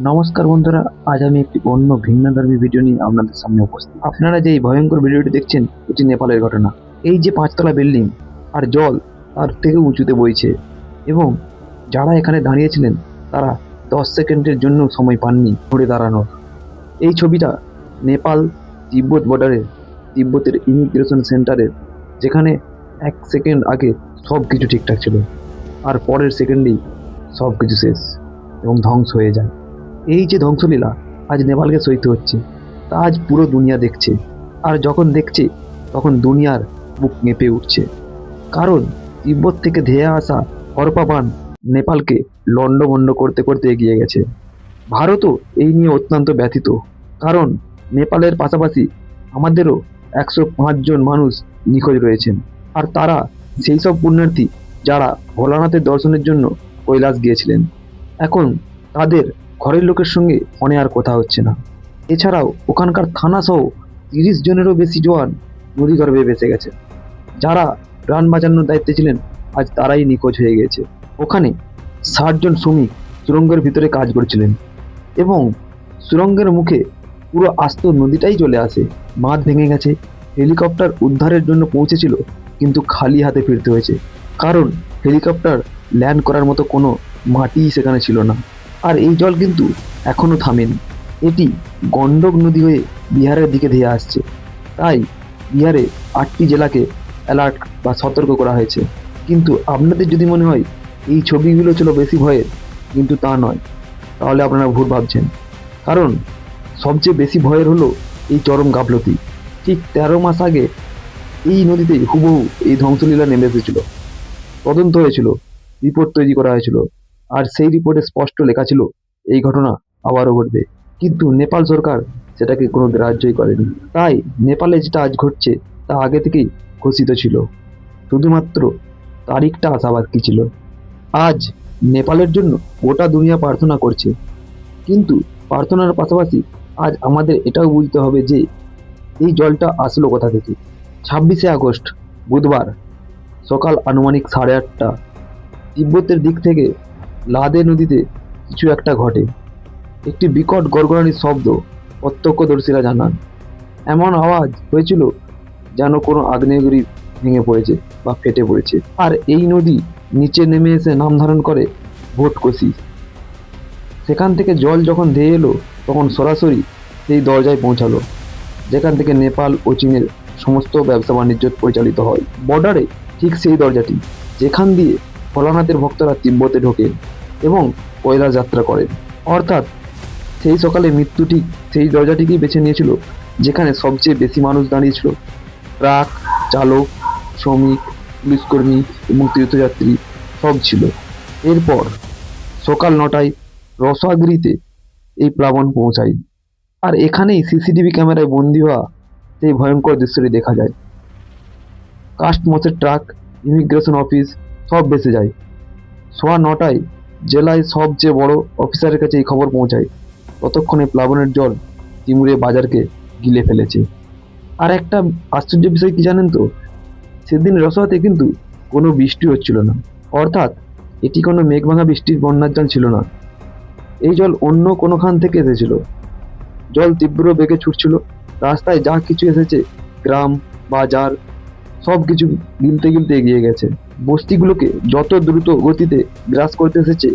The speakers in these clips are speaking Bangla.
নমস্কার বন্ধুরা, আজ আমি একটি অন্য ভিন্নধর্মী ভিডিও নিয়ে আপনাদের সামনে উপস্থিত। আপনারা যে এই ভয়ঙ্কর ভিডিওটি দেখছেন এটি নেপালের ঘটনা। এই যে 5 তলা বিল্ডিং আর জল তার থেকে উঁচুতে বইছে এবং যারা এখানে দাঁড়িয়েছিলেন তারা 10 সেকেন্ডের জন্য সময় পাননি ঘুরে দাঁড়ানোর। এই ছবিটা নেপাল তিব্বত বর্ডারে তিব্বতের ইমিগ্রেশন সেন্টারের, যেখানে 1 সেকেন্ড আগে সব কিছু ঠিকঠাক ছিল আর পরের সেকেন্ডেই সব কিছু শেষ এবং ধ্বংস হয়ে যায়। এই যে ধ্বংসলীলা আজ নেপালকে সইতে হচ্ছে, তা আজ পুরো দুনিয়া দেখছে। আর যখন দেখছে তখন দুনিয়ার বুক কেঁপে উঠছে, কারণ তিব্বত থেকে ধেয়ে আসা হরপা বান নেপালকে লণ্ডভণ্ড করতে করতে এগিয়ে গেছে। ভারতও এই নিয়ে অত্যন্ত ব্যথিত, কারণ নেপালের পাশাপাশি আমাদেরও 105 জন মানুষ নিখোঁজ রয়েছেন। আর তারা সেই সব পুণ্যার্থী যারা ভোলানাথের দর্শনের জন্য কৈলাস গিয়েছিলেন। এখন তাদের ঘরের লোকের সঙ্গে ফোনে আর কথা হচ্ছে না। এছাড়াও ওখানকার থানা সহ 30 জনেরও বেশি জওয়ান নদীগর্ভে ভেসে গেছে। যারা প্রাণ বাঁচানোর দায়িত্বে ছিলেন আজ তারাই নিখোঁজ হয়ে গেছে। ওখানে 60 জন শ্রমিক সুড়ঙ্গের ভিতরে কাজ করছিলেন এবং সুড়ঙ্গের মুখে পুরো আস্ত নদীটাই চলে আসে। বাঁধ ভেঙে গেছে। হেলিকপ্টার উদ্ধারের জন্য পৌঁছেছিল, কিন্তু খালি হাতে ফিরতে হয়েছে, কারণ হেলিকপ্টার ল্যান্ড করার মতো কোনো মাটিই সেখানে ছিল না। আর এই জল কিন্তু এখনো থামেনি। এটি গণ্ডক নদী হয়ে বিহারের দিকে ধেয়ে আসছে। তাই বিহারে 8টি জেলাকে অ্যালার্ট বা সতর্ক করা হয়েছে। কিন্তু আপনাদের যদি মনে হয় এই ছবিগুলো ছিল বেশি ভয়ের, কিন্তু তা নয়, তাহলে আপনারা ভুল ভাবছেন। কারণ সবচেয়ে বেশি ভয়ের হলো এই চরম গাফলতি। ঠিক 13 মাস আগে এই নদীতে হুবহু এই ধ্বংসলীলা নেমে এসেছিল। তদন্ত হয়েছিল, রিপোর্ট তৈরি করা হয়েছিল, আর সেই রিপোর্টে স্পষ্ট লেখা ছিল এই ঘটনা আবারও ঘটবে। কিন্তু নেপাল সরকার সেটাকে কোনো গ্রাহ্যই করেনি। তাই নেপালে যেটা আজ ঘটছে তা আগে থেকেই ঘোষিত ছিল, শুধুমাত্র তারিখটা আসা বাকি ছিল। আজ নেপালের জন্য গোটা দুনিয়া প্রার্থনা করছে, কিন্তু প্রার্থনার পাশাপাশি আজ আমাদের এটাও বুঝতে হবে যে এই জলটা আসলো কোথা থেকে। 26শে আগস্ট বুধবার সকাল আনুমানিক 8:30 তিব্বতের দিক থেকে লাদে নদীতে কিছু একটা ঘটে। একটি বিকট গড়গড়ানির শব্দ প্রত্যক্ষদর্শীরা জানান। এমন আওয়াজ হয়েছিল যেন কোনো আগ্নেয়গিরি ভেঙে পড়েছে বা ফেটে পড়েছে। আর এই নদী নিচে নেমে এসে নাম ধারণ করে ভোটকোশি। সেখান থেকে জল যখন ধেয়ে এলো তখন সরাসরি সেই দরজায় পৌঁছালো, যেখান থেকে নেপাল ও চীনের সমস্ত ব্যবসা বাণিজ্য পরিচালিত হয়। বর্ডারে ঠিক সেই দরজাটি, যেখান দিয়ে ভোলানাথের ভক্তরা তিব্বতে ঢোকেন এবং কৈলাস যাত্রা করেন। অর্থাৎ সেই সকালে মৃত্যু ঠিক সেই দরজাটিকেই বেছে নিয়েছিল, যেখানে সবচেয়ে বেশি মানুষ দাঁড়িয়েছিল। ট্রাক চালক, শ্রমিক, পুলিশকর্মী এবং তীর্থযাত্রী সব ছিল। এরপর সকাল 9টায় রসোয়াগিরিতে এই প্লাবন পৌঁছায়। আর এখানেই সিসিটিভি ক্যামেরায় বন্দী হওয়া সেই ভয়ঙ্কর দৃশ্যটি দেখা যায়। কাস্টমসের ট্রাক, ইমিগ্রেশন অফিস সব ভেসে যায়। 9:15 জেলায় সবচেয়ে বড় অফিসারের কাছে এই খবর পৌঁছায়। ততক্ষণে প্লাবনের জল তিমুরে বাজারকে গিলে ফেলেছে। আর একটা আশ্চর্য বিষয় কি জানেন তো, সেদিন রসোয়াতে কিন্তু কোনো বৃষ্টি হচ্ছিল না। অর্থাৎ এটি কোনো মেঘভাঙা বৃষ্টির বন্যার জল ছিল না। এই জল অন্য কোনোখান থেকে এসেছিল। জল তীব্র বেগে ছুটছিল। রাস্তায় যা কিছু এসেছে, গ্রাম, বাজার, সব কিছু গিলতে গিলতে এগিয়ে গেছে। বস্তিগুলোকে যত দ্রুত গতিতে গ্রাস করতে এসেছে,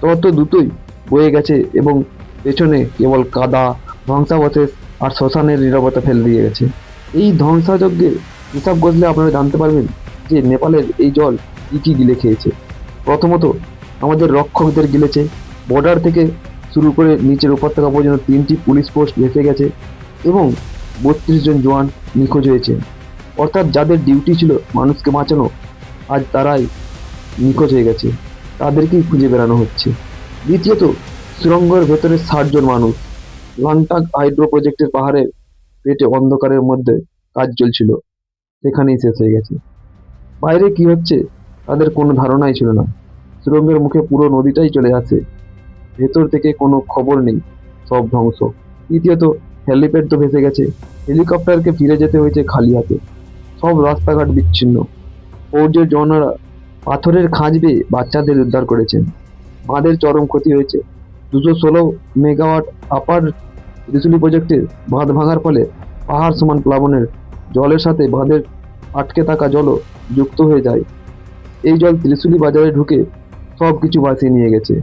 তত দ্রুতই বয়ে গেছে এবং পেছনে কেবল কাদা, ধ্বংসাবশেষ আর শ্মশানের নীরবতা ফেলে দিয়ে গেছে। এই ধ্বংসযজ্ঞের হিসাব কষলে আপনারা জানতে পারবেন যে নেপালের এই জল কী কী গিলে খেয়েছে। প্রথমত আমাদের রক্ষকদের গিলেছে। বর্ডার থেকে শুরু করে নিচের উপত্যকা পর্যন্ত 3টি পুলিশ পোস্ট ভেসে গেছে এবং 32 জন জওয়ান নিখোঁজ হয়েছে। অর্থাৎ যাদের ডিউটি ছিল মানুষকে বাঁচানো, আজ তারাই নিখোঁজ হয়ে গেছে, তাদেরকেই খুঁজে বেড়ানো হচ্ছে। দ্বিতীয়ত সুড়ঙ্গের ভেতরে 60 জন মানুষ লাংটাক হাইড্রো প্রজেক্টের পাহাড়ের পেটে অন্ধকারের মধ্যে কাজ চলছিল, সেখানেই শেষ হয়ে গেছে। বাইরে কি হচ্ছে তাদের কোনো ধারণাই ছিল না। সুড়ঙ্গের মুখে পুরো নদীটাই চলে আসে, ভেতর থেকে কোনো খবর নেই, সব ধ্বংস। তৃতীয়ত হেলিপ্যাড তো ভেসে গেছে, হেলিকপ্টারকে ফিরে যেতে হয়েছে খালি হাতে। সব রাস্তাঘাট বিচ্ছিন্ন। ফৌজের জওয়ানরা পাথরের খাঁজ বেয়ে বাচ্চাদের উদ্ধার করেছেন। বাঁধের চরম ক্ষতি হয়েছে। 216 মেগাওয়াট আপার ত্রিশুলি প্রজেক্টের বাঁধ ভাঙার ফলে পাহাড় সমান প্লাবনের জলের সাথে বাঁধের আটকে থাকা জলও যুক্ত হয়ে যায়। এই জল ত্রিশুলি বাজারে ঢুকে সব কিছু ভাসিয়ে নিয়ে গেছে।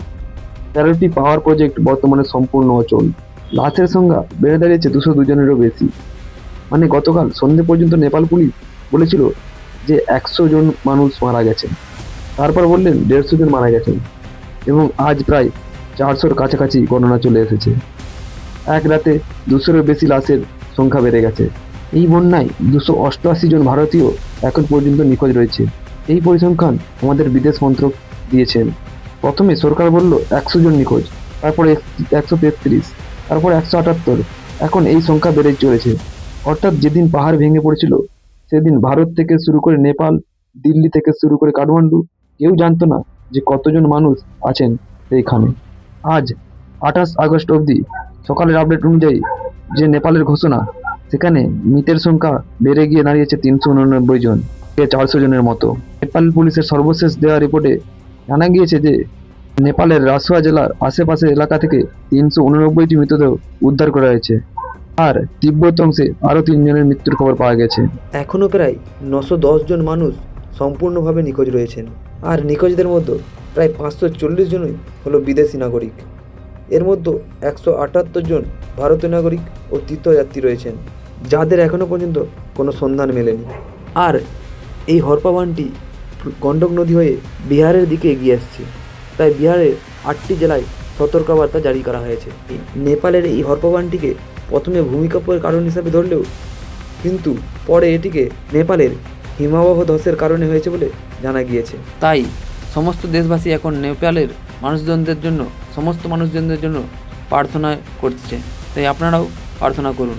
13টি পাওয়ার প্রজেক্ট বর্তমানে সম্পূর্ণ অচল। লাশের সংখ্যা বেড়ে দাঁড়িয়েছে 202 জনেরও বেশি। মানে গতকাল সন্ধে পর্যন্ত নেপাল পুলিশ বলেছিল যে 100 জন মানুষ মারা গেছেন, তারপর বললেন 150 জন মারা গেছেন, এবং আজ প্রায় 400-র কাছাকাছি গণনা চলে এসেছে। এক রাতে 200-এরও বেশি লাশের সংখ্যা বেড়ে গেছে। এই বন্যায় 288 জন ভারতীয় এখন পর্যন্ত নিখোঁজ রয়েছে। এই পরিসংখ্যান আমাদের বিদেশ মন্ত্রক দিয়েছেন। প্রথমে সরকার বলল 100 জন নিখোঁজ, তারপরে 133, তারপর 178, এখন এই সংখ্যা বেড়েই চলেছে। অর্থাৎ যেদিন পাহাড় ভেঙে পড়েছিল সেদিন ভারত থেকে শুরু করে নেপাল, দিল্লি থেকে শুরু করে কাঠমান্ডু, কেউ জানতো না যে কতজন মানুষ আছেন এইখানে। আজ 28 আগস্ট অবধি সকালের আপডেট অনুযায়ী যে নেপালের ঘোষণা, সেখানে মৃতের সংখ্যা বেড়ে গিয়ে দাঁড়িয়েছে 389 জন, 400 জনের মতো। নেপাল পুলিশের সর্বশেষ দেওয়া রিপোর্টে জানা গিয়েছে যে নেপালের রাসুয়া জেলার আশেপাশের এলাকা থেকে 389টি মৃতদেহ উদ্ধার করা হয়েছে, আর তিব্বত অংশে আরও 3 জনের মৃত্যুর খবর পাওয়া গেছে। এখনও প্রায় 910 জন মানুষ সম্পূর্ণভাবে নিখোঁজ রয়েছেন, আর নিখোঁজদের মধ্যে প্রায় 540 জনই হলো বিদেশি নাগরিক। এর মধ্যে 178 জন ভারতীয় নাগরিক ও তীর্থযাত্রী রয়েছেন, যাদের এখনও পর্যন্ত কোনো সন্ধান মেলেনি। আর এই হরপাবানটি গণ্ডক নদী হয়ে বিহারের দিকে এগিয়ে আসছে, তাই বিহারের 8টি জেলায় সতর্কবার্তা জারি করা হয়েছে। নেপালের এই হরপাবানটিকে প্রথমে ভূমিকম্পের কারণ হিসাবে ধরলেও কিন্তু পরে এটিকে নেপালের হিমাবহ ধসের কারণে হয়েছে বলে জানা গিয়েছে। তাই সমস্ত দেশবাসী এখন নেপালের মানুষজনদের জন্য, সমস্ত মানুষজনদের জন্য প্রার্থনা করছে। তাই আপনারাও প্রার্থনা করুন।